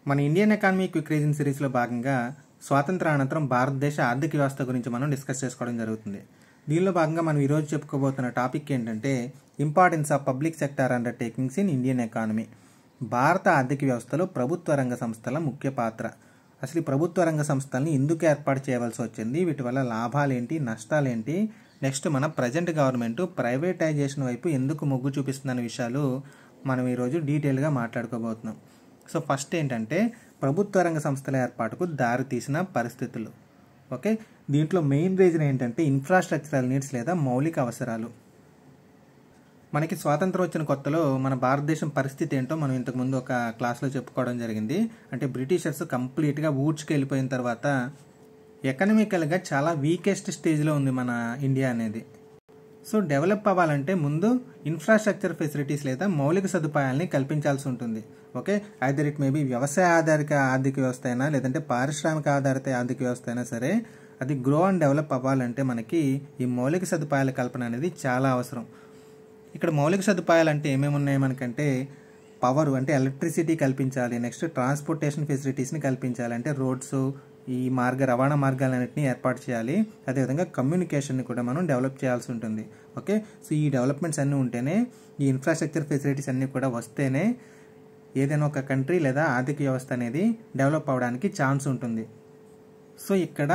మన Indian economy quick reason సిరీస్లో భాగంగా స్వాతంత్రానంతరం భారతదేశ ఆర్థిక వ్యవస్థ గురించి మనం డిస్కస్ చేసుకోవడం జరుగుతుంది. దీనిలో భాగంగా మనం ఈరోజు చెప్పుకోబోతున్న టాపిక్ ఏంటంటే importance of public sector undertakings in Indian economy. భారత ఆర్థిక వ్యవస్థలో ప్రభుత్వ రంగ సంస్థల ముఖ్య పాత్ర. అసలు ఈ ప్రభుత్వ రంగ సంస్థల్ని ఎందుకు ఏర్పాటు చేయవలసి వచ్చింది, వీటి వల్ల లాభాలేంటి, నష్టాలేంటి, నెక్స్ట్ మన ప్రజెంట్ గవర్నమెంట్ ప్రైవేటైజేషన్ వైపు ఎందుకు మొగ్గు చూపిస్తుందనే విషయాలు మనం ఈరోజు డీటెయిల్గా మాట్లాడుకోబోతున్నాం. సో ఫస్ట్ ఏంటంటే ప్రభుత్వ రంగ సంస్థల ఏర్పాటుకు దారితీసిన పరిస్థితులు. ఓకే, దీంట్లో మెయిన్ రీజన్ ఏంటంటే ఇన్ఫ్రాస్ట్రక్చరల్ నీడ్స్ లేదా మౌలిక అవసరాలు. మనకి స్వాతంత్రం వచ్చిన కొత్తలో మన భారతదేశం పరిస్థితి ఏంటో మనం ఇంతకుముందు ఒక క్లాస్లో చెప్పుకోవడం జరిగింది. అంటే బ్రిటిషర్స్ కంప్లీట్గా ఊడ్చుకెళ్ళిపోయిన తర్వాత ఎకనామికల్గా చాలా వీకెస్ట్ స్టేజ్లో ఉంది మన ఇండియా అనేది. సో డెవలప్ అవ్వాలంటే ముందు ఇన్ఫ్రాస్ట్రక్చర్ ఫెసిలిటీస్ లేదా మౌలిక సదుపాయాలని కల్పించాల్సి ఉంటుంది. ఓకే, ఐదర్ ఇట్ మేబీ వ్యవసాయ ఆధారిత ఆర్థిక వ్యవస్థ అయినా లేదంటే పారిశ్రామిక ఆధారిత ఆర్థిక వ్యవస్థ అయినా సరే, అది గ్రో అండ్ డెవలప్ అవ్వాలంటే మనకి ఈ మౌలిక సదుపాయాల కల్పన అనేది చాలా అవసరం. ఇక్కడ మౌలిక సదుపాయాలు అంటే ఏమేమి ఉన్నాయి మనకంటే పవర్ అంటే ఎలక్ట్రిసిటీ కల్పించాలి, నెక్స్ట్ ట్రాన్స్పోర్టేషన్ ఫెసిలిటీస్ని కల్పించాలి, అంటే రోడ్స్, ఈ రవాణా మార్గాలన్నింటినీ ఏర్పాటు చేయాలి. అదేవిధంగా కమ్యూనికేషన్ని కూడా మనం డెవలప్ చేయాల్సి ఉంటుంది. ఓకే, సో ఈ డెవలప్మెంట్స్ అన్నీ ఉంటేనే, ఈ ఇన్ఫ్రాస్ట్రక్చర్ ఫెసిలిటీస్ అన్నీ కూడా వస్తేనే ఏదైనా ఒక కంట్రీ లేదా ఆర్థిక వ్యవస్థ అనేది డెవలప్ అవ్వడానికి ఛాన్స్ ఉంటుంది. సో ఇక్కడ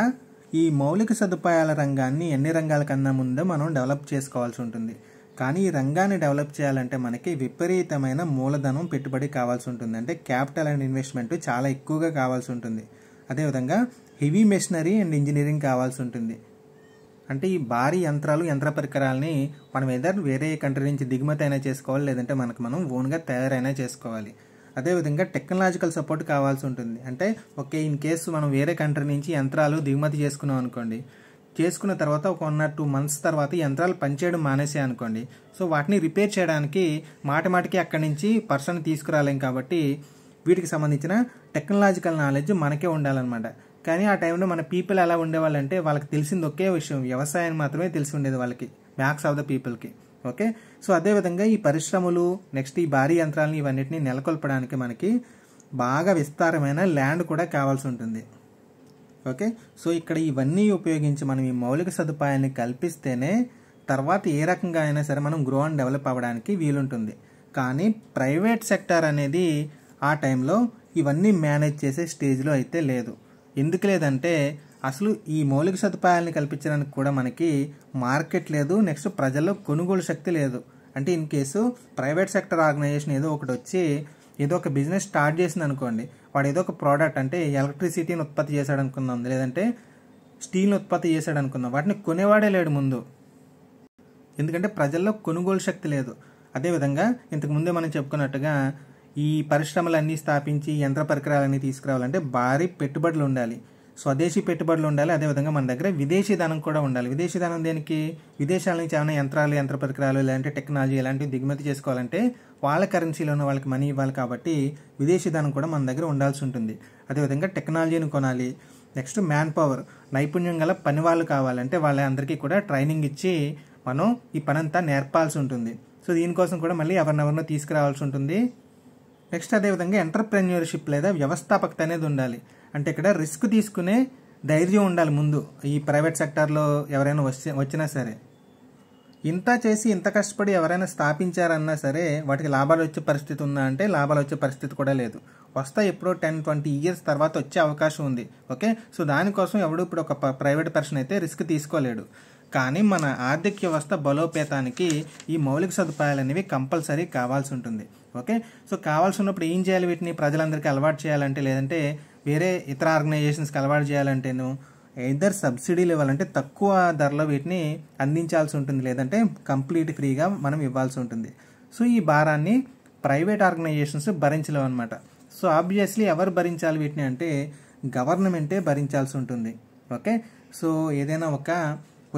ఈ మౌలిక సదుపాయాల రంగాన్ని ఎన్ని రంగాల కన్నా ముందే మనం డెవలప్ చేసుకోవాల్సి ఉంటుంది. కానీ ఈ రంగాన్ని డెవలప్ చేయాలంటే మనకి విపరీతమైన మూలధనం పెట్టుబడి కావాల్సి ఉంటుంది. అంటే క్యాపిటల్ అండ్ ఇన్వెస్ట్మెంట్ చాలా ఎక్కువగా కావాల్సి ఉంటుంది. అదేవిధంగా హెవీ మెషినరీ అండ్ ఇంజనీరింగ్ కావాల్సి ఉంటుంది. అంటే ఈ భారీ యంత్రాలు, యంత్ర పరికరాలని మనం వేరే కంట్రీ నుంచి దిగుమతి అయినా చేసుకోవాలి, లేదంటే మనం ఓన్గా తయారైనా చేసుకోవాలి. అదేవిధంగా టెక్నాలజికల్ సపోర్ట్ కావాల్సి ఉంటుంది. అంటే ఓకే, ఇన్ కేసు మనం వేరే కంట్రీ నుంచి యంత్రాలు దిగుమతి చేసుకున్నాం అనుకోండి, చేసుకున్న తర్వాత ఒక 1 or 2 months తర్వాత యంత్రాలు పనిచేయడం మానేసాయి అనుకోండి, సో వాటిని రిపేర్ చేయడానికి మాటిమాటికి అక్కడి నుంచి పర్సన్ తీసుకురాలేం. కాబట్టి వీటికి సంబంధించిన టెక్నాలజికల్ నాలెడ్జ్ మనకే ఉండాలన్నమాట. కానీ ఆ టైంలో మన పీపుల్ ఎలా ఉండేవాళ్ళంటే వాళ్ళకి తెలిసింది ఒకే విషయం, వ్యవసాయం మాత్రమే తెలిసి ఉండేది వాళ్ళకి, మ్యాక్స్ ఆఫ్ ద పీపుల్కి. ఓకే, సో అదేవిధంగా ఈ పరిశ్రమలు, నెక్స్ట్ ఈ భారీ యంత్రాలను ఇవన్నిటిని నెలకొల్పడానికి మనకి బాగా విస్తారమైన ల్యాండ్ కూడా కావాల్సి ఉంటుంది. ఓకే, సో ఇక్కడ ఇవన్నీ ఉపయోగించి మనం ఈ మౌలిక సదుపాయాన్ని కల్పిస్తేనే తర్వాత ఏ రకంగా అయినా సరే మనం గ్రో అండ్ డెవలప్ అవ్వడానికి వీలుంటుంది. కానీ ప్రైవేట్ సెక్టార్ అనేది ఆ టైంలో ఇవన్నీ మేనేజ్ చేసే స్టేజ్లో అయితే లేదు. ఎందుకు లేదంటే అసలు ఈ మౌలిక సదుపాయాలను కల్పించడానికి కూడా మనకి మార్కెట్ లేదు, నెక్స్ట్ ప్రజల్లో కొనుగోలు శక్తి లేదు. అంటే in case private sector organization ఏదో ఒకటి వచ్చి ఏదో ఒక బిజినెస్ స్టార్ట్ చేసింది అనుకోండి, వాడు ఏదో ఒక ప్రోడక్ట్ అంటే ఎలక్ట్రిసిటీని ఉత్పత్తి చేశాడు అనుకుందాం, లేదంటే స్టీల్ని ఉత్పత్తి చేశాడు అనుకుందాం, వాటిని కొనేవాడే లేడు ముందు, ఎందుకంటే ప్రజల్లో కొనుగోలు శక్తి లేదు. అదేవిధంగా ఇంతకు ముందే మనం చెప్పుకున్నట్టుగా ఈ పరిశ్రమలన్నీ స్థాపించి యంత్ర పరికరాలన్నీ తీసుకురావాలంటే భారీ పెట్టుబడులు ఉండాలి, స్వదేశీ పెట్టుబడులు ఉండాలి. అదేవిధంగా మన దగ్గర విదేశీ ధనం కూడా ఉండాలి. విదేశీ ధనం దేనికి? విదేశాల నుంచి ఏమైనా యంత్రాలు, యంత్ర పరికరాలు, లేదంటే టెక్నాలజీ ఇలాంటివి దిగుమతి చేసుకోవాలంటే వాళ్ళ కరెన్సీలోనే వాళ్ళకి మనీ ఇవ్వాలి. కాబట్టి విదేశీ ధనం కూడా మన దగ్గర ఉండాల్సి ఉంటుంది. అదేవిధంగా టెక్నాలజీని కొనాలి, నెక్స్ట్ మ్యాన్ పవర్, నైపుణ్యం గల పని వాళ్ళు కావాలంటే వాళ్ళందరికీ కూడా ట్రైనింగ్ ఇచ్చి మనం ఈ పనంతా నేర్పాల్సి ఉంటుంది. సో దీనికోసం కూడా మళ్ళీ ఎవరినెవరినో తీసుకురావాల్సి ఉంటుంది. నెక్స్ట్ అదేవిధంగా ఎంటర్ప్రెన్యూర్షిప్ లేదా వ్యవస్థాపకత అనేది ఉండాలి. అంటే ఇక్కడ రిస్క్ తీసుకునే ధైర్యం ఉండాలి ముందు. ఈ ప్రైవేట్ సెక్టార్లో ఎవరైనా వచ్చినా సరే, ఇంత చేసి ఇంత కష్టపడి ఎవరైనా స్థాపించారన్నా సరే వాటికి లాభాలు వచ్చే పరిస్థితి ఉందా అంటే లాభాలు వచ్చే పరిస్థితి కూడా లేదు. వస్తాయి ఎప్పుడో 10-20 years తర్వాత వచ్చే అవకాశం ఉంది. ఓకే, సో దానికోసం ఎవడు ఇప్పుడు ఒక ప్రైవేట్ పర్సన్ అయితే రిస్క్ తీసుకోలేడు. కానీ మన ఆర్థిక వ్యవస్థ బలోపేతానికి ఈ మౌలిక సదుపాయాలు అనేవి కంపల్సరీ కావాల్సి ఉంటుంది. ఓకే, సో కావాల్సి ఉన్నప్పుడు ఏం చేయాలి? వీటిని ప్రజలందరికీ అలవాటు చేయాలంటే, లేదంటే వేరే ఇతర ఆర్గనైజేషన్స్కి అలవాటు చేయాలంటేను ఎయిదర్ సబ్సిడీలు ఇవ్వాలంటే తక్కువ ధరలో వీటిని అందించాల్సి ఉంటుంది, లేదంటే కంప్లీట్ ఫ్రీగా మనం ఇవ్వాల్సి ఉంటుంది. సో ఈ భారాన్ని ప్రైవేట్ ఆర్గనైజేషన్స్ భరించలేవు అనమాట. సో ఆబ్వియస్లీ ఎవరు భరించాలి వీటిని అంటే గవర్నమెంటే భరించాల్సి ఉంటుంది. ఓకే, సో ఏదైనా ఒక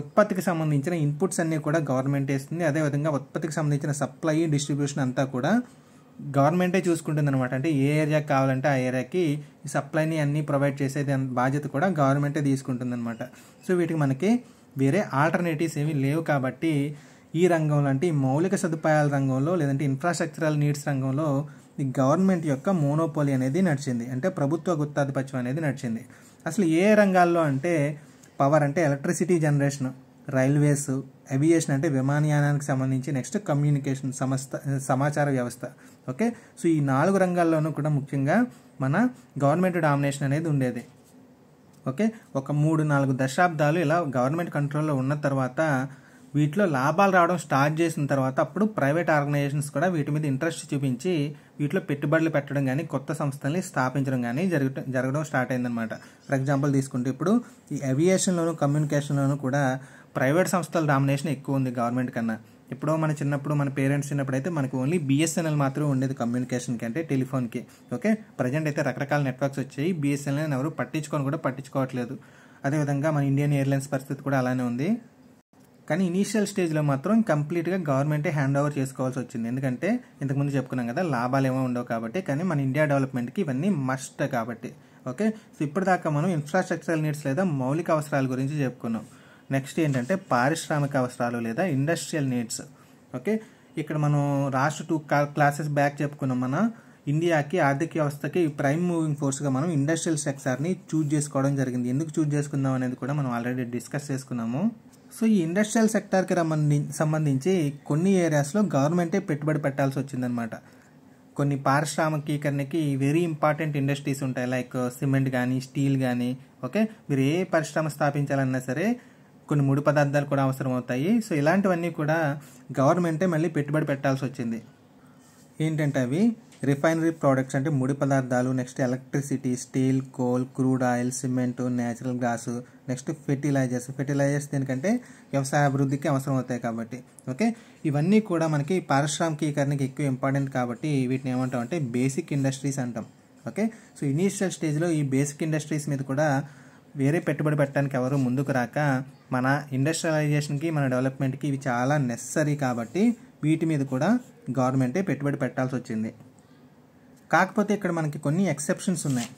ఉత్పత్తికి సంబంధించిన ఇన్పుట్స్ అన్నీ కూడా గవర్నమెంట్ వేస్తుంది. అదేవిధంగా ఉత్పత్తికి సంబంధించిన సప్లై, డిస్ట్రిబ్యూషన్ అంతా కూడా గవర్నమెంటే చూసుకుంటుంది అనమాట. అంటే ఏ ఏరియాకి కావాలంటే ఆ ఏరియాకి ఈ సప్లైని అన్నీ ప్రొవైడ్ చేసేది బాధ్యత కూడా గవర్నమెంటే తీసుకుంటుంది అనమాట. సో వీటికి మనకి వేరే ఆల్టర్నేటివ్స్ ఏమీ లేవు. కాబట్టి ఈ రంగంలో అంటే ఈ మౌలిక సదుపాయాల రంగంలో, లేదంటే ఇన్ఫ్రాస్ట్రక్చరల్ నీడ్స్ రంగంలో ఈ గవర్నమెంట్ యొక్క మోనోపోలీ అనేది నడిచింది, అంటే ప్రభుత్వ గుత్తాధిపత్యం అనేది నడిచింది. అసలు ఏ రంగాల్లో అంటే పవర్ అంటే ఎలక్ట్రిసిటీ జనరేషన్, రైల్వేస్, ఏవియేషన్ అంటే విమానయానానికి సంబంధించి, నెక్స్ట్ కమ్యూనికేషన్ సమాచార వ్యవస్థ. ఓకే, సో ఈ 4 రంగాల్లోనూ కూడా ముఖ్యంగా మన గవర్నమెంట్ డామినేషన్ అనేది ఉండేది. ఓకే, ఒక 3-4 దశాబ్దాలు ఇలా గవర్నమెంట్ కంట్రోల్లో ఉన్న తర్వాత వీటిలో లాభాలు రావడం స్టార్ట్ చేసిన తర్వాత అప్పుడు ప్రైవేట్ ఆర్గనైజేషన్స్ కూడా వీటి మీద ఇంట్రెస్ట్ చూపించి వీటిలో పెట్టుబడులు పెట్టడం కానీ కొత్త సంస్థల్ని స్థాపించడం కానీ జరగడం స్టార్ట్ అయిందనమాట. ఫర్ ఎగ్జాంపుల్ తీసుకుంటే ఇప్పుడు ఈ ఏవియేషన్లోను కమ్యూనికేషన్లోను కూడా ప్రైవేట్ సంస్థల డామినేషన్ ఎక్కువ ఉంది గవర్నమెంట్ కన్నా. ఎప్పుడో మన చిన్నప్పుడు మన పేరెంట్స్ చిన్నప్పుడు అయితే మనకు ఓన్లీ బిఎస్ఎన్ఎల్ మాత్రమే ఉండేది కమ్యూనికేషన్కి, అంటే టెలిఫోన్కి. ఓకే, ప్రజెంట్ అయితే రకరకాల నెట్వర్క్స్ వచ్చాయి, బిఎస్ఎన్ఎల్ ఎవరు పట్టించుకోవట్లేదు. అదేవిధంగా మన ఇండియన్ ఎయిర్లైన్స్ పరిస్థితి కూడా అలానే ఉంది. కానీ ఇనీషియల్ స్టేజ్లో మాత్రం కంప్లీట్గా గవర్నమెంటే హ్యాండ్ ఓవర్ చేసుకోవాల్సి వచ్చింది, ఎందుకంటే ఇంతకుముందు చెప్పుకున్నాం కదా లాభాలు ఏమో ఉండవు కాబట్టి. కానీ మన ఇండియా డెవలప్మెంట్కి ఇవన్నీ మస్ట్ కాబట్టి. ఓకే, సో ఇప్పటిదాకా మనం ఇన్ఫ్రాస్ట్రక్చరల్ నీడ్స్ లేదా మౌలిక అవసరాల గురించి చెప్పుకున్నాం. నెక్స్ట్ ఏంటంటే పారిశ్రామిక అవసరాలు లేదా ఇండస్ట్రియల్ నీడ్స్. ఓకే, ఇక్కడ మనం లాస్ట్ 2 క్లాసెస్ బ్యాక్ చెప్పుకున్నాం, మన ఇండియాకి ఆర్థిక వ్యవస్థకి ప్రైమ్ మూవింగ్ ఫోర్స్గా మనం ఇండస్ట్రియల్ సెక్టార్ని చూజ్ చేసుకోవడం జరిగింది. ఎందుకు చూజ్ చేసుకుందాం అనేది కూడా మనం ఆల్రెడీ డిస్కస్ చేసుకున్నాము. సో ఈ ఇండస్ట్రియల్ సెక్టార్కి సంబంధించి కొన్ని ఏరియాస్లో గవర్నమెంటే పెట్టుబడి పెట్టాల్సి వచ్చిందనమాట. కొన్ని పారిశ్రామికీకరణకి వెరీ ఇంపార్టెంట్ ఇండస్ట్రీస్ ఉంటాయి, లైక్ సిమెంట్ కానీ స్టీల్ కానీ. ఓకే, మీరు ఏ పరిశ్రమ స్థాపించాలన్నా సరే కొన్ని ముడి పదార్థాలు కూడా అవసరం అవుతాయి. సో ఇలాంటివన్నీ కూడా గవర్నమెంటే మళ్ళీ పెట్టుబడి పెట్టాల్సి వచ్చింది. ఏంటంటే అవి రిఫైనరీ ప్రోడక్ట్స్ అంటే ముడి పదార్థాలు, next electricity, steel, coal, crude oil, cement, natural gas, next fertilizers దేనికంటే వ్యవసాయ అభివృద్ధికి అవసరం అవుతాయి కాబట్టి. ఓకే, ఇవన్నీ కూడా మనకి పారిశ్రామికీకరణకి ఎక్కువ ఇంపార్టెంట్ కాబట్టి వీటిని ఏమంటాం అంటే బేసిక్ ఇండస్ట్రీస్ అంటాం. ఓకే, సో ఇనీషియల్ స్టేజ్లో ఈ బేసిక్ ఇండస్ట్రీస్ మీద కూడా వేరే పెట్టుబడి పెట్టడానికి ఎవరు ముందుకు రాక మన ఇండస్ట్రియలైజేషన్కి మన డెవలప్మెంట్కి ఇవి చాలా నెసరీ కాబట్టి వీటి మీద కూడా గవర్నమెంటే పెట్టుబడి పెట్టాల్సి వచ్చింది. కాకపోతే ఇక్కడ మనకి కొన్ని ఎక్సెప్షన్స్ ఉన్నాయి.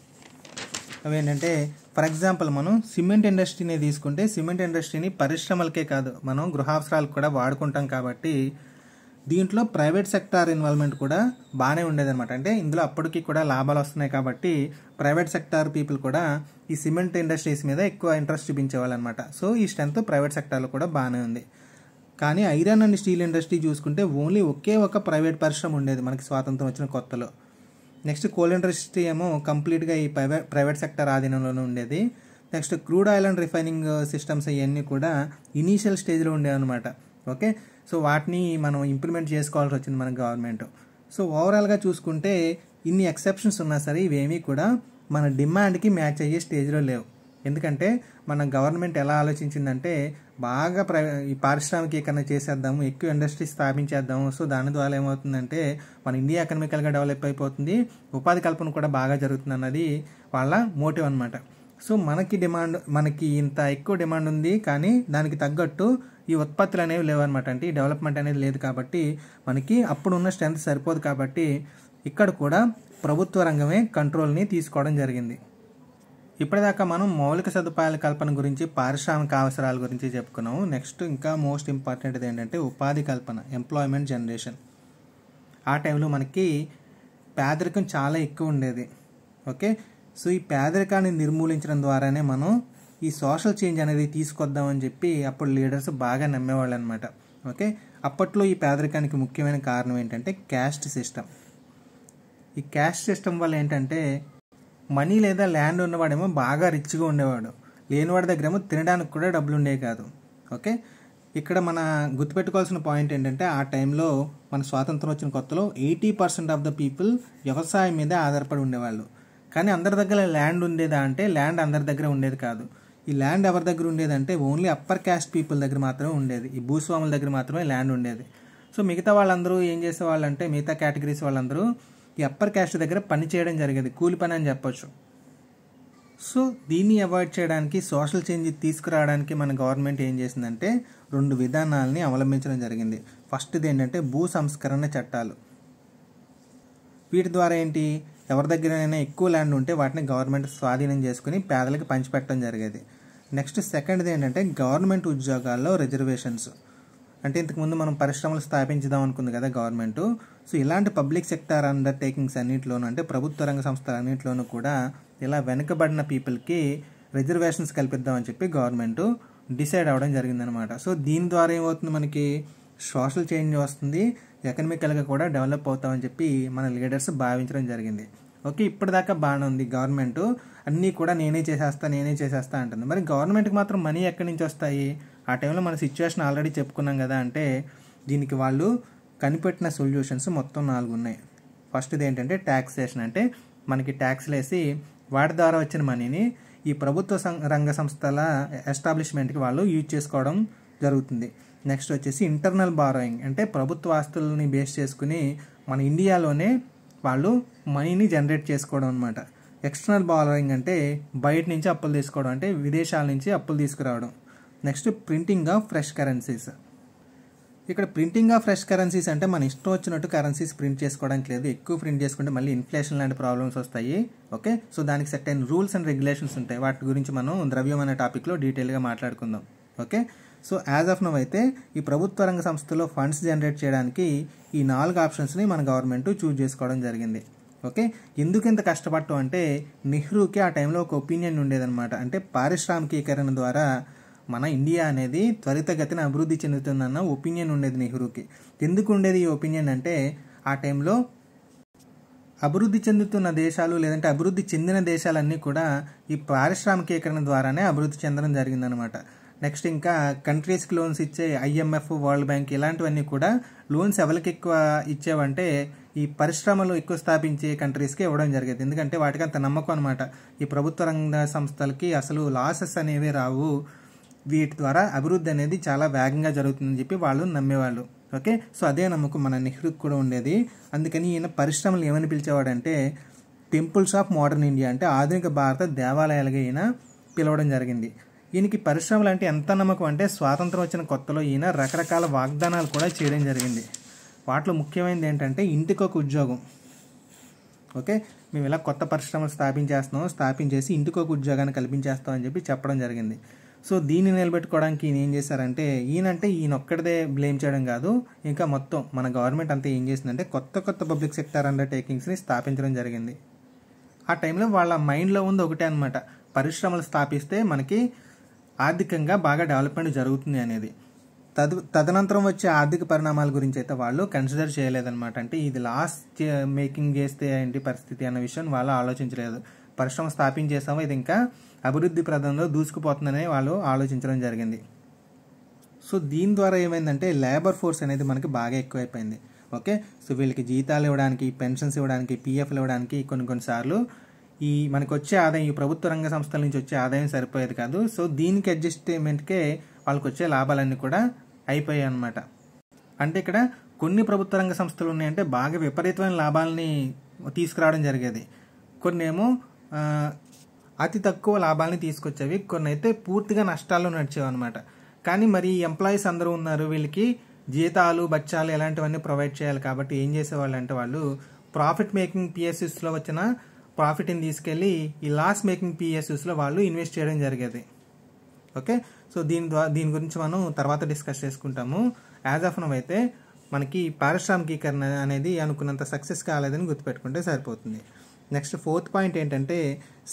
అవి ఏంటంటే ఫర్ ఎగ్జాంపుల్ మనం సిమెంట్ ఇండస్ట్రీని తీసుకుంటే సిమెంట్ ఇండస్ట్రీని పరిశ్రమలకే కాదు మనం గృహావసరాలకు కూడా వాడుకుంటాం కాబట్టి దీంట్లో ప్రైవేట్ సెక్టార్ ఇన్వాల్వ్మెంట్ కూడా బాగానే ఉండేదన్నమాట. అంటే ఇందులో అప్పటికి కూడా లాభాలు వస్తున్నాయి కాబట్టి ప్రైవేట్ సెక్టార్ పీపుల్ కూడా ఈ సిమెంట్ ఇండస్ట్రీస్ మీద ఎక్కువ ఇంట్రెస్ట్ చూపించేవాళ్ళు అనమాట. సో ఈ స్ట్రెంత్ ప్రైవేట్ సెక్టార్లో కూడా బాగానే ఉంది. కానీ ఐరన్ అండ్ స్టీల్ ఇండస్ట్రీ చూసుకుంటే ఓన్లీ ఒకే ఒక ప్రైవేట్ పరిశ్రమ ఉండేది మనకి స్వాతంత్రం వచ్చిన కొత్తలో. నెక్స్ట్ కోల్ ఇండస్ట్రీ ఏమో కంప్లీట్గా ఈ ప్రైవేట్ సెక్టర్ ఆధీనంలోనే ఉండేది. Next crude oil and refining systems ఇవన్నీ కూడా ఇనీషియల్ స్టేజ్లో ఉండేవి అనమాట. ఓకే, సో వాటిని మనం ఇంప్లిమెంట్ చేసుకోవాల్సి వచ్చింది మన గవర్నమెంట్. సో ఓవరాల్గా చూసుకుంటే ఇన్ని ఎక్సెప్షన్స్ ఉన్నా సరే ఇవేమీ కూడా మన డిమాండ్కి మ్యాచ్ అయ్యే స్టేజ్లో లేవు. ఎందుకంటే మన గవర్నమెంట్ ఎలా ఆలోచించిందంటే బాగా ఈ పారిశ్రామికీకరణ చేసేద్దాము, ఎక్కువ ఇండస్ట్రీ స్థాపించేద్దాము. సో దాని ద్వారా ఏమవుతుందంటే మన ఇండియా ఎకనామికల్గా డెవలప్ అయిపోతుంది, ఉపాధి కల్పన కూడా బాగా జరుగుతుంది అన్నది వాళ్ళ మోటివ్ అనమాట. సో మనకి ఇంత ఎక్కువ డిమాండ్ ఉంది కానీ దానికి తగ్గట్టు ఈ ఉత్పత్తులు అనేవి లేవన్నమాట. అంటే ఈ డెవలప్మెంట్ అనేది లేదు కాబట్టి మనకి అప్పుడున్న స్ట్రెంత్ సరిపోదు కాబట్టి ఇక్కడ కూడా ప్రభుత్వ రంగమే కంట్రోల్ని తీసుకోవడం జరిగింది. ఇప్పటిదాకా మనం మౌలిక సదుపాయాల కల్పన గురించి పారిశ్రామిక అవసరాల గురించి చెప్పుకున్నాము. నెక్స్ట్ ఇంకా మోస్ట్ ఇంపార్టెంట్ ఏంటంటే ఉపాధి కల్పన, ఎంప్లాయ్మెంట్ జనరేషన్. ఆ టైంలో మనకి పేదరికం చాలా ఎక్కువ ఉండేది. ఓకే, సో ఈ పేదరికాన్ని నిర్మూలించడం ద్వారానే మనం ఈ సోషల్ చేంజ్ అనేది తీసుకొద్దామని చెప్పి అప్పుడు లీడర్స్ బాగా నమ్మేవాళ్ళు అనమాట. ఓకే, అప్పట్లో ఈ పేదరికానికి ముఖ్యమైన కారణం ఏంటంటే క్యాస్ట్ సిస్టమ్. ఈ క్యాస్ట్ సిస్టమ్ వల్ల ఏంటంటే మనీ లేదా ల్యాండ్ ఉన్నవాడేమో బాగా రిచ్గా ఉండేవాడు, లేనివాడి దగ్గరేమో తినడానికి కూడా డబ్బులు ఉండేవి కాదు. ఓకే, ఇక్కడ మన గుర్తుపెట్టుకోవాల్సిన పాయింట్ ఏంటంటే ఆ టైంలో మన స్వాతంత్రం వచ్చిన కొత్తలో 80% ఆఫ్ ద పీపుల్ వ్యవసాయం మీదే ఆధారపడి ఉండేవాళ్ళు. కానీ అందరి దగ్గర ల్యాండ్ ఉండేదా అంటే ల్యాండ్ అందరి దగ్గర ఉండేది కాదు. ఈ ల్యాండ్ ఎవరి దగ్గర ఉండేదంటే ఓన్లీ అప్పర్ క్యాస్ట్ పీపుల్ దగ్గర మాత్రమే ఉండేది, ఈ భూస్వాముల దగ్గర మాత్రమే ల్యాండ్ ఉండేది. సో మిగతా వాళ్ళందరూ ఏం చేసేవాళ్ళు అంటే మిగతా కేటగిరీస్ వాళ్ళందరూ ఈ అప్పర్ క్యాస్ట్ దగ్గర పని చేయడం జరిగేది, కూలి పని అని చెప్పొచ్చు. సో దీన్ని అవాయిడ్ చేయడానికి, సోషల్ చేంజ్ తీసుకురావడానికి మన గవర్నమెంట్ ఏం చేసిందంటే 2 విధానాలని అవలంబించడం జరిగింది. ఫస్ట్ది ఏంటంటే భూ సంస్కరణ చట్టాలు. వీటి ద్వారా ఏంటి, ఎవరి దగ్గరైనా ఎక్కువ ల్యాండ్ ఉంటే వాటిని గవర్నమెంట్ స్వాధీనం చేసుకుని పేదలకు పంచిపెట్టడం జరిగేది. నెక్స్ట్ సెకండ్ది ఏంటంటే గవర్నమెంట్ ఉద్యోగాల్లో రిజర్వేషన్స్. అంటే ఇంతకుముందు మనం పరిశ్రమలు స్థాపించుదాం అనుకుంది కదా గవర్నమెంట్. సో ఇలాంటి పబ్లిక్ సెక్టార్ అండర్టేకింగ్స్ అన్నింటిలోనూ అంటే ప్రభుత్వ రంగ సంస్థలు అన్నింటిలోనూ కూడా ఇలా వెనుకబడిన పీపుల్కి రిజర్వేషన్స్ కల్పిద్దామని చెప్పి గవర్నమెంట్ డిసైడ్ అవ్వడం జరిగిందనమాట. సో దీని ద్వారా ఏమవుతుంది, మనకి సోషల్ చేంజ్ వస్తుంది, ఎకనామికల్గా కూడా డెవలప్ అవుతామని చెప్పి మన లీడర్స్ భావించడం జరిగింది. ఓకే, ఇప్పటిదాకా బాగానే ఉంది. గవర్నమెంట్ అన్నీ కూడా నేనే చేసేస్తా అంటుంది. మరి గవర్నమెంట్కి మాత్రం మనీ ఎక్కడి నుంచి వస్తాయి? ఆ టైంలో మన సిచ్యువేషన్ ఆల్రెడీ చెప్పుకున్నాం కదా. అంటే దీనికి వాళ్ళు కనిపెట్టిన సొల్యూషన్స్ మొత్తం 4 ఉన్నాయి. ఫస్ట్ది ఏంటంటే ట్యాక్సేషన్, అంటే మనకి ట్యాక్స్లు వేసి వాటి ద్వారా వచ్చిన మనీని ఈ ప్రభుత్వ రంగ సంస్థల ఎస్టాబ్లిష్మెంట్కి వాళ్ళు యూజ్ చేసుకోవడం జరుగుతుంది. నెక్స్ట్ వచ్చేసి ఇంటర్నల్ బారోయింగ్, అంటే ప్రభుత్వ ఆస్తులని బేస్ చేసుకుని మన ఇండియాలోనే వాళ్ళు మనీని జనరేట్ చేసుకోవడం అనమాట. ఎక్స్టర్నల్ బారోయింగ్ అంటే బయట నుంచి అప్పులు తీసుకోవడం, అంటే విదేశాల నుంచి అప్పులు తీసుకురావడం. Next printing of fresh currencies. ఇక్కడ ప్రింటింగ్ ఆఫ్ ఫ్రెష్ కరెన్సీస్ అంటే మన ఇష్టం వచ్చినట్టు కరెన్సీస్ ప్రింట్ చేసుకోవడానికి లేదు. ఎక్కువ ప్రింట్ చేసుకుంటే మళ్ళీ ఇన్ఫ్లేషన్ లాంటి ప్రాబ్లమ్స్ వస్తాయి. ఓకే, సో దానికి సెట్ అయిన రూల్స్ అండ్ రెగ్యులేషన్స్ ఉంటాయి. వాటి గురించి మనం ద్రవ్యం అనే టాపిక్లో డీటెయిల్గా మాట్లాడుకుందాం. Okay, so as of now అయితే ఈ ప్రభుత్వ రంగ సంస్థలో ఫండ్స్ జనరేట్ చేయడానికి ఈ 4 ఆప్షన్స్ని మన గవర్నమెంట్ చూజ్ చేసుకోవడం జరిగింది. ఓకే, ఎందుకు ఇంత కష్టపడటం అంటే నెహ్రూకి ఆ టైంలో ఒక ఒపీనియన్ ఉండేదన్నమాట. అంటే పారిశ్రామికీకరణ ద్వారా మన ఇండియా అనేది త్వరితగతిన అభివృద్ధి చెందుతుందన్న ఒపీనియన్ ఉండేది నెహ్రూకి. ఎందుకు ఉండేది ఈ ఒపీనియన్ అంటే ఆ టైంలో అభివృద్ధి చెందుతున్న దేశాలు లేదంటే అభివృద్ధి చెందిన దేశాలన్నీ కూడా ఈ పారిశ్రామికీకరణ ద్వారానే అభివృద్ధి చెందడం జరిగిందనమాట. నెక్స్ట్ ఇంకా కంట్రీస్కి లోన్స్ ఇచ్చే IMF, వరల్డ్ బ్యాంక్ ఇలాంటివన్నీ కూడా లోన్స్ ఎవరికి ఎక్కువ ఇచ్చేవంటే ఈ పరిశ్రమలు ఎక్కువ స్థాపించే కంట్రీస్కి ఇవ్వడం జరిగేది. ఎందుకంటే వాటికి అంత నమ్మకం అనమాట. ఈ ప్రభుత్వ రంగ సంస్థలకి అసలు లాసెస్ అనేవి రావు, వీటి ద్వారా అభివృద్ధి అనేది చాలా వేగంగా జరుగుతుందని చెప్పి వాళ్ళు నమ్మేవాళ్ళు. ఓకే, సో అదే నమ్మకం మన నెహ్రూకి కూడా ఉండేది. అందుకని ఈయన పరిశ్రమలు ఏమని పిలిచేవాడంటే టెంపుల్స్ ఆఫ్ మోడర్న్ ఇండియా, అంటే ఆధునిక భారత దేవాలయాలుగా ఈయన పిలవడం జరిగింది. ఈయనకి పరిశ్రమలు అంటే ఎంత నమ్మకం అంటే స్వాతంత్రం వచ్చిన కొత్తలో ఈయన రకరకాల వాగ్దానాలు కూడా చేయడం జరిగింది. వాటిలో ముఖ్యమైనది ఏంటంటే ఇంటికొక ఉద్యోగం. ఓకే, మేము ఇలా కొత్త పరిశ్రమలు స్థాపించేసి ఇంటికొక ఉద్యోగాన్ని కల్పించేస్తాం అని చెప్పి చెప్పడం జరిగింది. సో దీన్ని నిలబెట్టుకోవడానికి ఈయన ఏం చేశారంటే ఈయన ఒక్కడిదే బ్లేమ్ చేయడం కాదు, ఇంకా మొత్తం మన గవర్నమెంట్ అంతా ఏం చేసిందంటే కొత్త పబ్లిక్ సెక్టార్ అండర్టేకింగ్స్ని స్థాపించడం జరిగింది. ఆ టైంలో వాళ్ళ మైండ్లో ఉంది ఒకటే అనమాట, పరిశ్రమలు స్థాపిస్తే మనకి ఆర్థికంగా బాగా డెవలప్మెంట్ జరుగుతుంది అనేది. తదనంతరం వచ్చే ఆర్థిక పరిణామాల గురించి అయితే వాళ్ళు కన్సిడర్ చేయలేదన్నమాట. అంటే ఇది లాస్ మేకింగ్ చేస్తే ఏంటి పరిస్థితి అన్న విషయం వాళ్ళు ఆలోచించలేదు. పరిశ్రమ స్థాపించేసామో ఇది ఇంకా అభివృద్ధి ప్రదంలో దూసుకుపోతుందని వాళ్ళు ఆలోచించడం జరిగింది. సో దీని ద్వారా ఏమైందంటే లేబర్ ఫోర్స్ అనేది మనకి బాగా ఎక్కువైపోయింది. ఓకే, సో వీళ్ళకి జీతాలు ఇవ్వడానికి, పెన్షన్స్ ఇవ్వడానికి, PFలు ఇవ్వడానికి కొన్నిసార్లు ఈ మనకు వచ్చే ఆదాయం, ఈ ప్రభుత్వ రంగ సంస్థల నుంచి వచ్చే ఆదాయం సరిపోయేది కాదు. సో దీనికి అడ్జస్ట్మెంట్కే వాళ్ళకి వచ్చే లాభాలన్నీ కూడా అయిపోయాయి అన్నమాట. అంటే ఇక్కడ కొన్ని ప్రభుత్వ రంగ సంస్థలు ఉన్నాయంటే బాగా విపరీతమైన లాభాలని తీసుకురావడం జరిగేది, కొన్ని ఏమో అతి తక్కువ లాభాలని తీసుకొచ్చేవి, కొన్ని అయితే పూర్తిగా నష్టాల్లో నడిచేవి అనమాట. కానీ మరి ఎంప్లాయీస్ అందరూ ఉన్నారు, వీళ్ళకి జీతాలు, బచ్చాలు ఇలాంటివన్నీ ప్రొవైడ్ చేయాలి. కాబట్టి ఏం చేసేవాళ్ళు అంటే వాళ్ళు ప్రాఫిట్ మేకింగ్ PSUస్లో వచ్చిన ప్రాఫిట్ని తీసుకెళ్ళి ఈ లాస్ మేకింగ్ PSUస్లో వాళ్ళు ఇన్వెస్ట్ చేయడం జరిగేది. ఓకే, సో దీని గురించి మనం తర్వాత డిస్కస్ చేసుకుంటాము. యాజ్ ఆఫ్ నౌ అయితే మనకి పారిశ్రామికీకరణ అనేది అనుకున్నంత సక్సెస్ కాలేదని గుర్తుపెట్టుకుంటే సరిపోతుంది. నెక్స్ట్ 4th పాయింట్ ఏంటంటే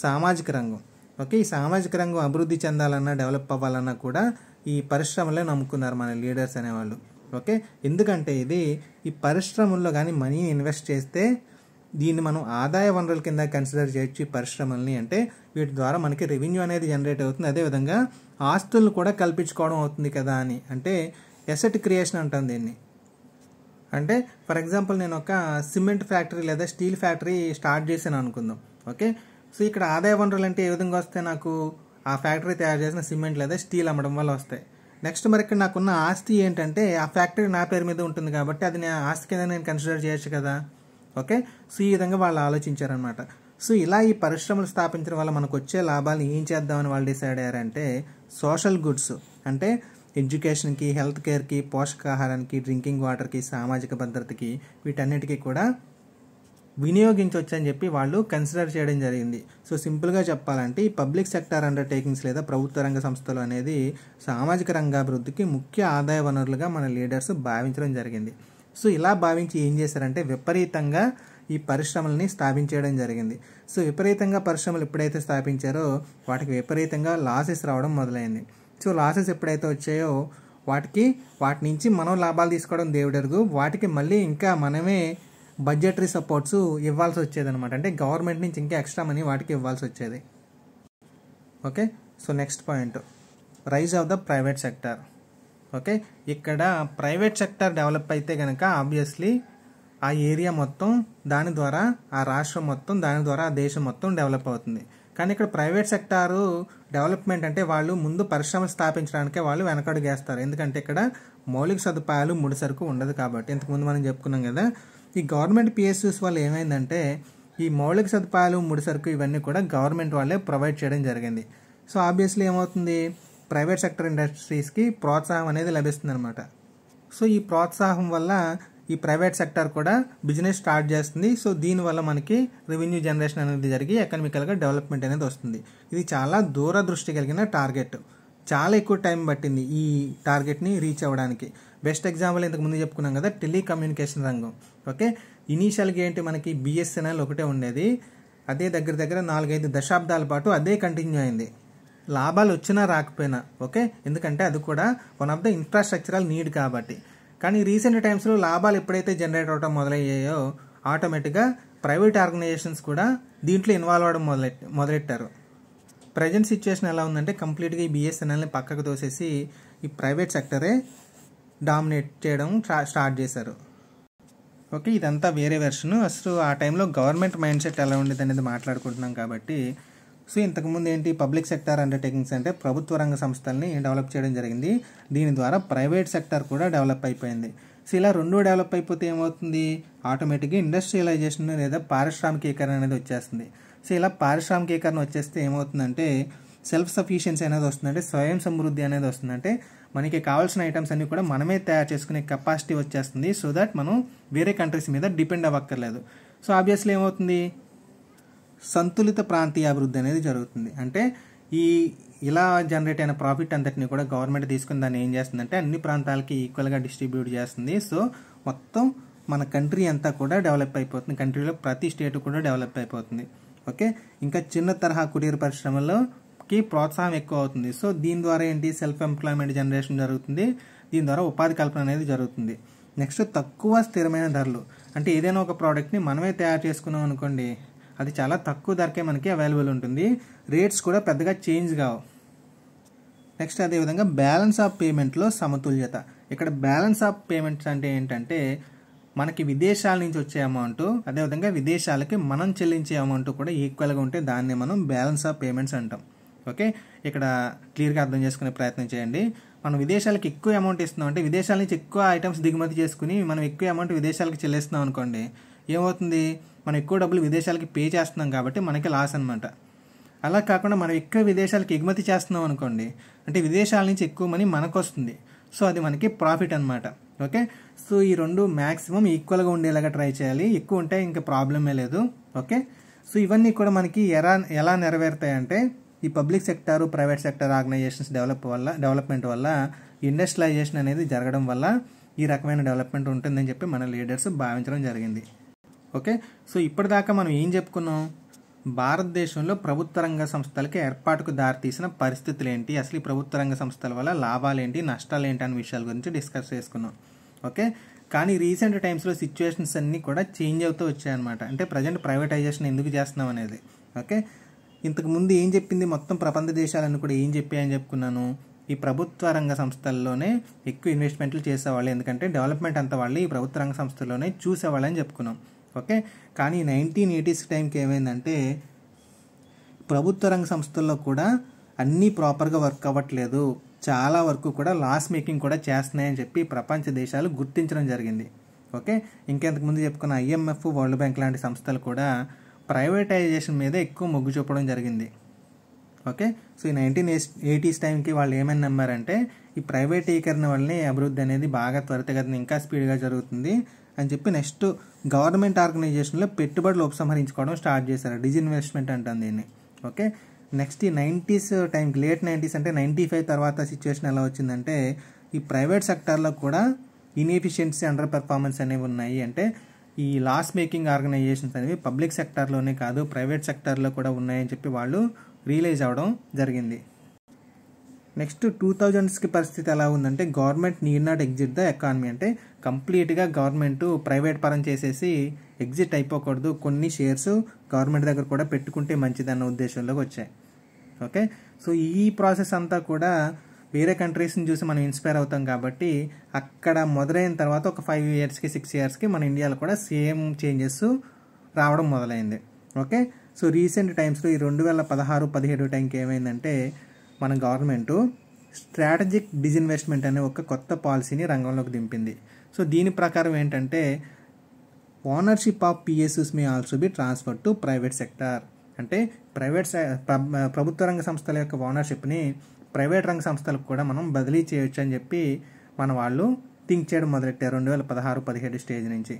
సామాజిక రంగం. ఓకే, ఈ సామాజిక రంగం అభివృద్ధి చెందాలన్నా డెవలప్ అవ్వాలన్నా కూడా ఈ పరిశ్రమలే నమ్ముకున్నారు మన లీడర్స్ అనేవాళ్ళు. ఓకే, ఎందుకంటే ఈ పరిశ్రమల్లో కానీ మనీ ఇన్వెస్ట్ చేస్తే దీన్ని మనం ఆదాయ వనరుల కింద కన్సిడర్ చేయొచ్చు ఈ పరిశ్రమల్ని. అంటే వీటి ద్వారా మనకి రెవెన్యూ అనేది జనరేట్ అవుతుంది, అదేవిధంగా ఆస్తులు కూడా కల్పించుకోవడం అవుతుంది కదా అని. అంటే ఎసెట్ క్రియేషన్ అంటాం దీన్ని. అంటే ఫర్ ఎగ్జాంపుల్ నేను ఒక సిమెంట్ ఫ్యాక్టరీ లేదా స్టీల్ ఫ్యాక్టరీ స్టార్ట్ చేశాను అనుకుందాం. ఓకే, సో ఇక్కడ ఆదాయ వనరులు అంటే ఏ విధంగా వస్తాయి, నాకు ఆ ఫ్యాక్టరీ తయారు చేసిన సిమెంట్ లేదా స్టీల్ అమ్మడం వల్ల వస్తాయి. నెక్స్ట్ మరి ఇక్కడ నాకున్న ఆస్తి ఏంటంటే ఆ ఫ్యాక్టరీ నా పేరు మీద ఉంటుంది కాబట్టి అది నా ఆస్తి కింద నేను కన్సిడర్ చేయొచ్చు కదా. ఓకే, సో ఈ విధంగా వాళ్ళు ఆలోచించారనమాట. సో ఇలా ఈ పరిశ్రమలు స్థాపించడం వల్ల మనకు వచ్చే లాభాలను ఏం చేద్దామని వాళ్ళు డిసైడ్ అయ్యారంటే సోషల్ గుడ్స్, అంటే ఎడ్యుకేషన్కి, హెల్త్ కేర్కి, పోషకాహారానికి, డ్రింకింగ్ వాటర్కి, సామాజిక భద్రతకి, వీటన్నిటికీ కూడా వినియోగించవచ్చు అని చెప్పి వాళ్ళు కన్సిడర్ చేయడం జరిగింది. సో సింపుల్గా చెప్పాలంటే ఈ పబ్లిక్ సెక్టార్ అండర్టేకింగ్స్ లేదా ప్రభుత్వ రంగ సంస్థలు అనేది సామాజిక రంగాభివృద్ధికి ముఖ్య ఆదాయ వనరులుగా మన లీడర్స్ భావించడం జరిగింది. సో ఇలా భావించి ఏం చేశారంటే విపరీతంగా ఈ పరిశ్రమల్ని స్థాపించేయడం జరిగింది. సో విపరీతంగా పరిశ్రమలు ఎప్పుడైతే స్థాపించారో వాటికి విపరీతంగా లాసెస్ రావడం మొదలైంది. సో లాసెస్ ఎప్పుడైతే వచ్చాయో వాటి నుంచి మనం లాభాలు తీసుకోవడం దేవుడెరుగు, వాటికి మళ్ళీ ఇంకా మనమే బడ్జెటరీ సపోర్ట్స్ ఇవ్వాల్సి వచ్చేది అనమాట. అంటే గవర్నమెంట్ నుంచి ఇంకా ఎక్స్ట్రా మనీ వాటికి ఇవ్వాల్సి వచ్చేది. Okay, so next point, rise of the private sector. Okay, ఇక్కడ ప్రైవేట్ సెక్టర్ డెవలప్ అయితే కనుక ఆబ్వియస్లీ ఆ ఏరియా మొత్తం దాని ద్వారా, ఆ రాష్ట్రం మొత్తం దాని ద్వారా, ఆ దేశం మొత్తం డెవలప్ అవుతుంది. కానీ ఇక్కడ ప్రైవేట్ సెక్టారు డెవలప్మెంట్ అంటే వాళ్ళు ముందు పరిశ్రమలు స్థాపించడానికే వాళ్ళు వెనకడుగేస్తారు. ఎందుకంటే ఇక్కడ మౌలిక సదుపాయాలు ముడిసరుకు ఉండదు కాబట్టి. ఇంతకుముందు మనం చెప్పుకున్నాం కదా, ఈ గవర్నమెంట్ పిఎస్యూస్ వల్ల ఏమైందంటే ఈ మౌలిక సదుపాయాలు ముడిసరుకు ఇవన్నీ కూడా గవర్నమెంట్ వాళ్ళే ప్రొవైడ్ చేయడం జరిగింది. సో ఆబ్వియస్లీ ఏమవుతుంది, ప్రైవేట్ సెక్టర్ ఇండస్ట్రీస్కి ప్రోత్సాహం అనేది లభిస్తుంది అనమాట. సో ఈ ప్రోత్సాహం వల్ల ఈ ప్రైవేట్ సెక్టర్ కూడా బిజినెస్ స్టార్ట్ చేస్తుంది. సో దీనివల్ల మనకి రెవెన్యూ జనరేషన్ అనేది జరిగి ఎకనామికల్గా డెవలప్మెంట్ అనేది వస్తుంది. ఇది చాలా దూరదృష్టి కలిగిన టార్గెట్. చాలా ఎక్కువ టైం పట్టింది ఈ టార్గెట్ని రీచ్ అవ్వడానికి. బెస్ట్ ఎగ్జాంపుల్ ఇంతకు ముందు చెప్పుకున్నాం కదా, టెలికమ్యూనికేషన్ రంగం. ఓకే, ఇనీషియల్గా ఏంటి మనకి బిఎస్ఎన్ఎల్ ఒకటే ఉండేది, అదే దగ్గర 4-5 దశాబ్దాల పాటు అదే కంటిన్యూ అయింది, లాభాలు వచ్చినా రాకపోయినా. ఓకే, ఎందుకంటే అది కూడా one of the infrastructural need కాబట్టి. కానీ రీసెంట్ టైమ్స్లో లాభాలు ఎప్పుడైతే జనరేట్ అవడం మొదలయ్యాయో ఆటోమేటిక్గా ప్రైవేట్ ఆర్గనైజేషన్స్ కూడా దీంట్లో ఇన్వాల్వ్ అవ్వడం మొదలెట్టారు. ప్రజెంట్ సిచ్యువేషన్ ఎలా ఉందంటే కంప్లీట్గా ఈ బిఎస్ఎన్ఎల్ని పక్కకు తోసేసి ఈ ప్రైవేట్ సెక్టరే డామినేట్ చేయడం స్టార్ట్ చేశారు. ఓకే, ఇదంతా వేరే వెర్షన్. అసలు ఆ టైంలో గవర్నమెంట్ మైండ్ సెట్ ఎలా ఉండేది అనేది మాట్లాడుకుంటున్నాం కాబట్టి. సో ఇంతకుముందు ఏంటి, పబ్లిక్ సెక్టార్ అండర్టేకింగ్స్ అంటే ప్రభుత్వ రంగ సంస్థల్ని డెవలప్ చేయడం జరిగింది. దీని ద్వారా ప్రైవేట్ సెక్టార్ కూడా డెవలప్ అయిపోయింది. సో ఇలా రెండు డెవలప్ అయిపోతే ఏమవుతుంది, ఆటోమేటిక్గా ఇండస్ట్రియలైజేషన్ లేదా పారిశ్రామికీకరణ అనేది వచ్చేస్తుంది. సో ఇలా పారిశ్రామికీకరణ వచ్చేస్తే ఏమవుతుందంటే సెల్ఫ్ సఫిషియన్సీ అనేది వస్తుంది, అంటే స్వయం సమృద్ధి అనేది వస్తుంది. అంటే మనకి కావాల్సిన ఐటమ్స్ అన్ని కూడా మనమే తయారు చేసుకునే కెపాసిటీ వచ్చేస్తుంది. సో దట్ మనం వేరే కంట్రీస్ మీద డిపెండ్ అవ్వక్కర్లేదు. సో ఆబ్వియస్లీ ఏమవుతుంది, సంతులిత ప్రాంతీయ అభివృద్ధి అనేది జరుగుతుంది. అంటే ఇలా జనరేట్ అయిన ప్రాఫిట్ అంతటిని కూడా గవర్నమెంట్ తీసుకుని దాన్ని ఏం చేస్తుందంటే అన్ని ప్రాంతాలకి ఈక్వల్గా డిస్ట్రిబ్యూట్ చేస్తుంది. సో మొత్తం మన కంట్రీ అంతా కూడా డెవలప్ అయిపోతుంది, కంట్రీలో ప్రతి స్టేట్ కూడా డెవలప్ అయిపోతుంది. ఓకే, ఇంకా చిన్న తరహా కుటీర పరిశ్రమల్లోకి ప్రోత్సాహం ఎక్కువ అవుతుంది. సో దీని ద్వారా ఏంటి, సెల్ఫ్ ఎంప్లాయ్మెంట్ జనరేషన్ జరుగుతుంది, దీని ద్వారా ఉపాధి కల్పన అనేది జరుగుతుంది. నెక్స్ట్ తక్కువ స్థిరమైన ధరలు, అంటే ఏదైనా ఒక ప్రోడక్ట్ని మనమే తయారు చేసుకున్నాం అనుకోండి, అది చాలా తక్కువ ధరకే మనకి అవైలబుల్ ఉంటుంది, రేట్స్ కూడా పెద్దగా చేంజ్ కావు. నెక్స్ట్ అదేవిధంగా బ్యాలెన్స్ ఆఫ్ పేమెంట్లో సమతుల్యత. ఇక్కడ బ్యాలెన్స్ ఆఫ్ పేమెంట్స్ అంటే ఏంటంటే మనకి విదేశాల నుంచి వచ్చే అమౌంట్, అదేవిధంగా విదేశాలకి మనం చెల్లించే అమౌంట్ కూడా ఈక్వల్గా ఉంటే దాన్ని మనం బ్యాలెన్స్ ఆఫ్ పేమెంట్స్ అంటాం. ఓకే, ఇక్కడ క్లియర్గా అర్థం చేసుకునే ప్రయత్నం చేయండి. మనం విదేశాలకు ఎక్కువ అమౌంట్ ఇస్తున్నాం అంటే విదేశాల నుంచి ఎక్కువ ఐటమ్స్ దిగుమతి చేసుకుని మనం ఎక్కువ అమౌంట్ విదేశాలకు చెల్లిస్తున్నాం అనుకోండి, ఏమవుతుంది, మనం ఎక్కువ డబ్బులు విదేశాలకి పే చేస్తున్నాం కాబట్టి మనకి లాస్ అనమాట. అలా కాకుండా మనం ఎక్కువ విదేశాలకు ఎగుమతి చేస్తున్నాం అనుకోండి, అంటే విదేశాల నుంచి ఎక్కువ మనీ మనకు వస్తుంది. సో అది మనకి ప్రాఫిట్ అనమాట. ఓకే, సో ఈ రెండు మ్యాక్సిమం ఈక్వల్గా ఉండేలాగా ట్రై చేయాలి, ఎక్కువ ఉంటే ఇంకా ప్రాబ్లమే లేదు. ఓకే, సో ఇవన్నీ కూడా మనకి ఎలా నెరవేరుతాయంటే ఈ public sector, private sector organizations development వల్ల ఇండస్ట్రియలైజేషన్ అనేది జరగడం వల్ల ఈ రకమైన డెవలప్మెంట్ ఉంటుందని చెప్పి మన లీడర్స్ భావించడం జరిగింది. ఓకే, సో ఇప్పటిదాకా మనం ఏం చెప్పుకున్నాం, భారతదేశంలో ప్రభుత్వ రంగ సంస్థలకి ఏర్పాటుకు దారితీసిన పరిస్థితులు ఏంటి, అసలు ఈ ప్రభుత్వ రంగ సంస్థల వల్ల లాభాలు ఏంటి, నష్టాలు ఏంటి అనే విషయాల గురించి డిస్కస్ చేసుకున్నాం. ఓకే, కానీ రీసెంట్ టైమ్స్లో సిచ్యువేషన్స్ అన్నీ కూడా చేంజ్ అవుతూ వచ్చాయన్నమాట. అంటే ప్రజెంట్ ప్రైవేటైజేషన్ ఎందుకు చేస్తున్నాం అనేది. ఓకే, ఇంతకు ముందు ఏం చెప్పింది, మొత్తం ప్రపంచ దేశాలను కూడా ఏం చెప్పాయని చెప్పుకున్నాను, ఈ ప్రభుత్వ రంగ సంస్థల్లోనే ఎక్కువ ఇన్వెస్ట్మెంట్లు చేసేవాళ్ళు, ఎందుకంటే డెవలప్మెంట్ అంతా వాళ్ళు ఈ ప్రభుత్వ రంగ సంస్థల్లోనే చూసేవాళ్ళని చెప్పుకున్నాం. ఓకే, కానీ 1980s టైంకి ఏమైందంటే ప్రభుత్వ రంగ సంస్థల్లో కూడా అన్నీ ప్రాపర్గా వర్క్ అవ్వట్లేదు, చాలా వరకు కూడా లాస్ మేకింగ్ కూడా చేస్తున్నాయని చెప్పి ప్రపంచ దేశాలు గుర్తించడం జరిగింది. ఓకే, ఇంకెంతకుముందు చెప్పుకున్న IMF, వరల్డ్ బ్యాంక్ లాంటి సంస్థలు కూడా ప్రైవేటైజేషన్ మీద ఎక్కువ మొగ్గు చూపడం జరిగింది. ఓకే, సో ఈ 1980s టైంకి వాళ్ళు ఏమని నమ్మారంటే ఈ ప్రైవేటీకరణ వల్లనే అభివృద్ధి అనేది బాగా త్వరితగతిన ఇంకా స్పీడ్గా జరుగుతుంది అని చెప్పి నెక్స్ట్ గవర్నమెంట్ ఆర్గనైజేషన్లో పెట్టుబడులు ఉపసంహరించుకోవడం స్టార్ట్ చేశారు, డిజిన్వెస్ట్మెంట్ అంటాం దీన్ని. ఓకే, నెక్స్ట్ ఈ 90s టైంకి, లేట్ 90s అంటే 95 తర్వాత సిచ్యువేషన్ ఎలా వచ్చిందంటే ఈ ప్రైవేట్ సెక్టార్లో కూడా ఇన్ఎఫిషియన్సీ, అండర్ పెర్ఫార్మెన్స్ అనేవి ఉన్నాయి. అంటే ఈ లాస్ మేకింగ్ ఆర్గనైజేషన్స్ అనేవి పబ్లిక్ సెక్టార్లోనే కాదు ప్రైవేట్ సెక్టార్లో కూడా ఉన్నాయని చెప్పి వాళ్ళు రియలైజ్ అవ్వడం జరిగింది. నెక్స్ట్ 2000స్కి పరిస్థితి ఎలా ఉందంటే government need not exit the economy. అంటే కంప్లీట్గా గవర్నమెంట్ ప్రైవేట్ పరం చేసేసి ఎగ్జిట్ అయిపోకూడదు, కొన్ని షేర్స్ గవర్నమెంట్ దగ్గర కూడా పెట్టుకుంటే మంచిదన్న ఉద్దేశంలోకి వచ్చాయి. ఓకే, సో ఈ ప్రాసెస్ అంతా కూడా వేరే కంట్రీస్ని చూసి మనం ఇన్స్పైర్ అవుతాం కాబట్టి అక్కడ మొదలైన తర్వాత ఒక 5 ఇయర్స్కి 6 ఇయర్స్కి మన ఇండియాలో కూడా సేమ్ చేంజెస్ రావడం మొదలైంది. ఓకే, సో రీసెంట్ టైమ్స్లో ఈ 2016-17 టైంకి ఏమైందంటే మన గవర్నమెంట్ స్ట్రాటజిక్ డిజిన్వెస్ట్మెంట్ అనే ఒక కొత్త పాలసీని రంగంలోకి దింపింది. సో దీని ప్రకారం ఏంటంటే ownership of PSUs may also be transfer to private sector. అంటే ప్రభుత్వ రంగ సంస్థల యొక్క ఓనర్షిప్ని ప్రైవేట్ రంగ సంస్థలకు కూడా మనం బదిలీ చేయొచ్చు అని చెప్పి మన వాళ్ళు థింక్ చేయడం మొదలెట్టారు 2016-17 స్టేజ్ నుంచి.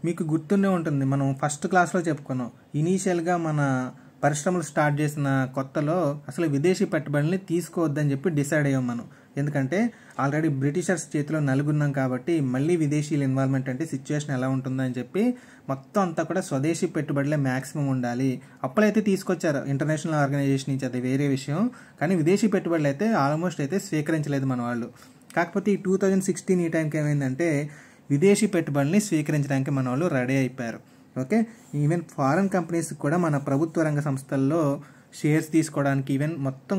మీకు గుర్తుండే ఉంటుంది, మనం ఫస్ట్ క్లాస్లో చెప్పుకున్నాం, ఇనీషియల్గా మన పరిశ్రమలు స్టార్ట్ చేసిన కొత్తలో అసలు విదేశీ పెట్టుబడుల్ని తీసుకోవద్దని చెప్పి డిసైడ్ అయ్యాం మనం. ఎందుకంటే ఆల్రెడీ బ్రిటిషర్స్ చేతిలో నలుగున్నాం కాబట్టి మళ్ళీ విదేశీయుల ఇన్వాల్వ్మెంట్ అంటే సిచ్యువేషన్ ఎలా ఉంటుందని చెప్పి మొత్తం అంతా కూడా స్వదేశీ పెట్టుబడులే మ్యాక్సిమం ఉండాలి. అప్పుడైతే తీసుకొచ్చారు ఇంటర్నేషనల్ ఆర్గనైజేషన్ నుంచి, అది వేరే విషయం. కానీ విదేశీ పెట్టుబడులు అయితే ఆల్మోస్ట్ అయితే స్వీకరించలేదు మన వాళ్ళు. కాకపోతే ఈ 2016 ఈ టైంకి ఏమైందంటే విదేశీ పెట్టుబడుల్ని స్వీకరించడానికి మన వాళ్ళు రెడీ అయిపోయారు. ఓకే, ఈవెన్ ఫారెన్ కంపెనీస్ కూడా మన ప్రభుత్వ రంగ సంస్థల్లో షేర్స్ తీసుకోవడానికి, ఈవెన్ మొత్తం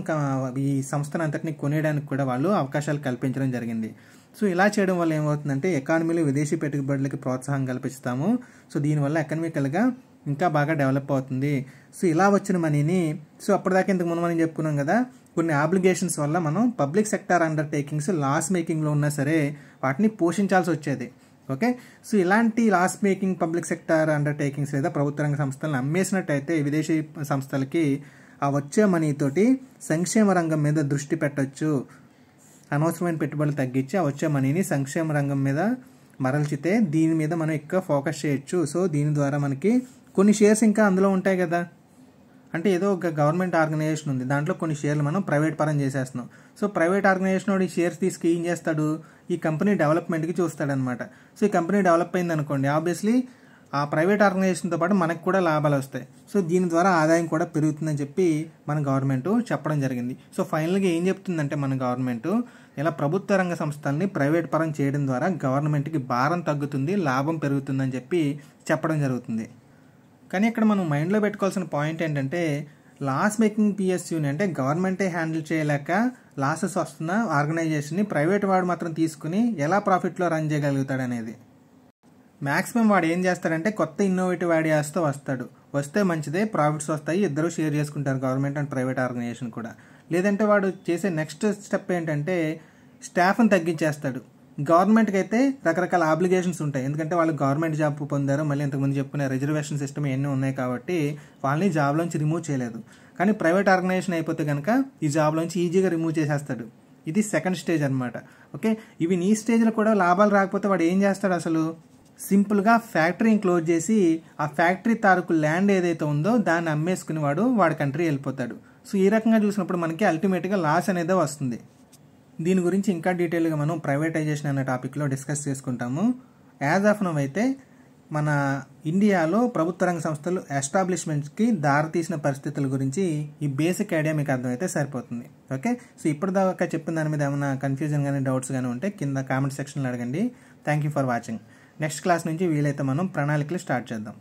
ఈ సంస్థను అంతటినీ కొనేయడానికి కూడా వాళ్ళు అవకాశాలు కల్పించడం జరిగింది. సో ఇలా చేయడం వల్ల ఏమవుతుందంటే ఎకానమీలో విదేశీ పెట్టుబడులకి ప్రోత్సాహం కల్పిస్తాము. సో దీనివల్ల ఎకనామికల్గా ఇంకా బాగా డెవలప్ అవుతుంది. సో ఇలా వచ్చిన మనీని, సో అప్పటిదాకా ఇంతకు ముందు మనం చెప్పుకున్నాం కదా, కొన్ని ఆబ్లిగేషన్స్ వల్ల మనం పబ్లిక్ సెక్టార్ అండర్టేకింగ్స్ లాస్ మేకింగ్లో ఉన్నా సరే వాటిని పోషించాల్సి వచ్చేది. ఓకే, సో ఇలాంటి loss making public sector undertakings లేదా ప్రభుత్వ రంగ సంస్థలను అమ్మేసినట్టయితే విదేశీ సంస్థలకి ఆ వచ్చే మనీతోటి సంక్షేమ రంగం మీద దృష్టి పెట్టచ్చు. అనవసరమైన పెట్టుబడులు తగ్గించి ఆ వచ్చే మనీని సంక్షేమ రంగం మీద మరల్చితే దీని మీద మనం ఎక్కువ ఫోకస్ చేయొచ్చు. సో దీని ద్వారా మనకి కొన్ని షేర్స్ ఇంకా అందులో ఉంటాయి కదా. అంటే ఏదో ఒక గవర్నమెంట్ ఆర్గనైజేషన్ ఉంది, దాంట్లో కొన్ని షేర్లు మనం ప్రైవేట్ పరం చేసేస్తున్నాం. సో ప్రైవేట్ ఆర్గనైజేషన్ వాడు ఈ షేర్స్ తీసుకు ఏం చేస్తాడు, ఈ కంపెనీ డెవలప్మెంట్కి చూస్తాడనమాట. సో ఈ కంపెనీ డెవలప్ అయింది అనుకోండి, ఆబ్వియస్లీ ఆ ప్రైవేట్ ఆర్గనైజేషన్తో పాటు మనకు కూడా లాభాలు వస్తాయి. సో దీని ద్వారా ఆదాయం కూడా పెరుగుతుందని చెప్పి మన గవర్నమెంట్ చెప్పడం జరిగింది. సో ఫైనల్గా ఏం చెప్తుందంటే మన గవర్నమెంట్ ఇలా ప్రభుత్వ రంగ సంస్థల్ని ప్రైవేట్ పరం చేయడం ద్వారా గవర్నమెంట్కి భారం తగ్గుతుంది, లాభం పెరుగుతుందని చెప్పి చెప్పడం జరుగుతుంది. కానీ ఇక్కడ మనం మైండ్లో పెట్టుకోవాల్సిన పాయింట్ ఏంటంటే లాస్ మేకింగ్ పిఎస్యూని అంటే గవర్నమెంటే హ్యాండిల్ చేయలేక లాసెస్ వస్తున్న ఆర్గనైజేషన్ని ప్రైవేట్ వాడు మాత్రం తీసుకుని ఎలా ప్రాఫిట్లో రన్ చేయగలుగుతాడు అనేది. మ్యాక్సిమం వాడు ఏం చేస్తాడంటే కొత్త ఇన్నోవేటివ్ ఐడియాస్తో వస్తే మంచిదే, ప్రాఫిట్స్ వస్తాయి, ఇద్దరు షేర్ చేసుకుంటారు గవర్నమెంట్ అండ్ ప్రైవేట్ ఆర్గనైజేషన్ కూడా. లేదంటే వాడు చేసే నెక్స్ట్ స్టెప్ ఏంటంటే స్టాఫ్ని తగ్గించేస్తాడు. గవర్నమెంట్కి అయితే రకరకాల ఆబ్లిగేషన్స్ ఉంటాయి, ఎందుకంటే వాళ్ళు గవర్నమెంట్ జాబ్ పొందారు, మళ్ళీ ఇంతకుముందు చెప్పుకునే రిజర్వేషన్ సిస్టమ్ ఇవన్నీ ఉన్నాయి కాబట్టి వాళ్ళని జాబ్లోంచి రిమూవ్ చేయలేదు. కానీ ప్రైవేట్ ఆర్గనైజేషన్ అయిపోతే కనుక ఈ జాబ్లోంచి ఈజీగా రిమూవ్ చేసేస్తాడు. ఇది సెకండ్ స్టేజ్ అనమాట. ఓకే, ఇవి ఈ స్టేజ్లో కూడా లాభాలు రాకపోతే వాడు ఏం చేస్తాడు, అసలు సింపుల్గా ఫ్యాక్టరీని క్లోజ్ చేసి ఆ ఫ్యాక్టరీ తాలూకు ల్యాండ్ ఏదైతే ఉందో దాన్ని అమ్మేసుకుని వాడి కంట్రీ వెళ్ళిపోతాడు. సో ఈ రకంగా చూసినప్పుడు మనకి అల్టిమేట్గా లాస్ అనేది వస్తుంది. దీని గురించి ఇంకా డీటెయిల్గా మనం ప్రైవేటైజేషన్ అనే టాపిక్లో డిస్కస్ చేసుకుంటాము. యాజ్ ఆఫ్ నౌ అయితే మన ఇండియాలో ప్రభుత్వ రంగ సంస్థలు ఎస్టాబ్లిష్మెంట్స్కి దారితీసిన పరిస్థితుల గురించి ఈ బేసిక్ ఐడియా మీకు అర్థమైతే సరిపోతుంది. ఓకే, సో ఇప్పటిదాకా చెప్పిన దాని మీద ఏమైనా కన్ఫ్యూజన్ కానీ డౌట్స్ కానీ ఉంటే కింద కామెంట్ సెక్షన్లో అడగండి. Thank you for watching. Next class నుంచి వీలైతే మనం ప్రణాళికలు స్టార్ట్ చేద్దాం.